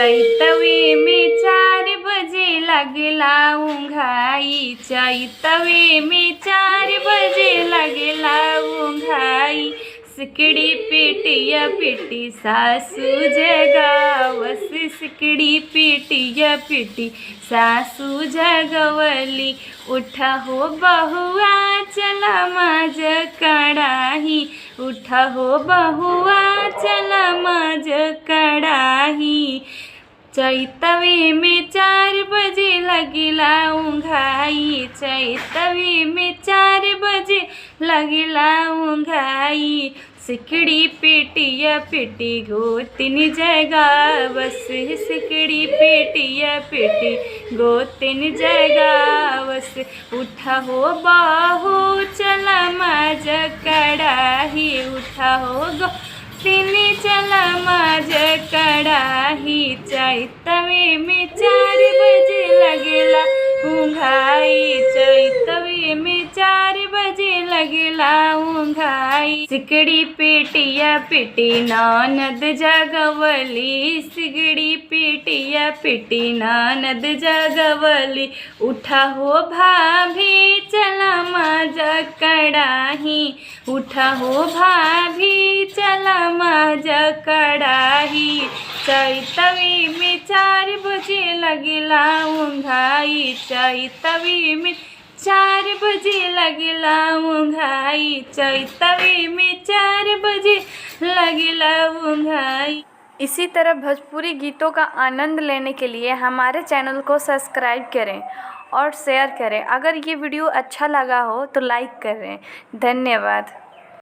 चैतवे में 4 बजे लगेला उंघाई, चैतवे में 4 बजे लगेला उंघाई। सिकड़ी पिटिया पिटी सासू जगावस, सिकड़ी पिटिया पिटी सासू जगवली। उठा हो बहुआ चला माज कड़ाही, उठा हो बहुआ चला माज कड़ाही। चैतवे में 4 बजे लगेला उंघाई, चैतवे में 4 बजे लगेला उंघाई। सिकड़ी पिटिया पिटी गोतिन जगावस, सिकड़ी पिटिया पिटी गोतिन जगावस। उठा हो बहू चला माज कड़ाही, उठा हो गोतिन चला माज कड़ाही। चैतवे में 4 बजे लगेला उंघाई, चैतवे में 4 बजे लगेला उंघाई। सिकड़ी पिटिया पिटी ननद जगवली, सिकड़ी पिटिया पिटी ननद जगवली। उठा हो भाभी चला माज कड़ाही, उठा हो भाभी चला माज कड़ाही। चैतवे में 4 बजे लगेला उंघाई, चैतवे में 4 बजे लगेला उंघाई, चैतवे में 4 बजे लगेला उंघाई। इसी तरह भोजपुरी गीतों का आनंद लेने के लिए हमारे चैनल को सब्सक्राइब करें और शेयर करें। अगर ये वीडियो अच्छा लगा हो तो लाइक करें। धन्यवाद।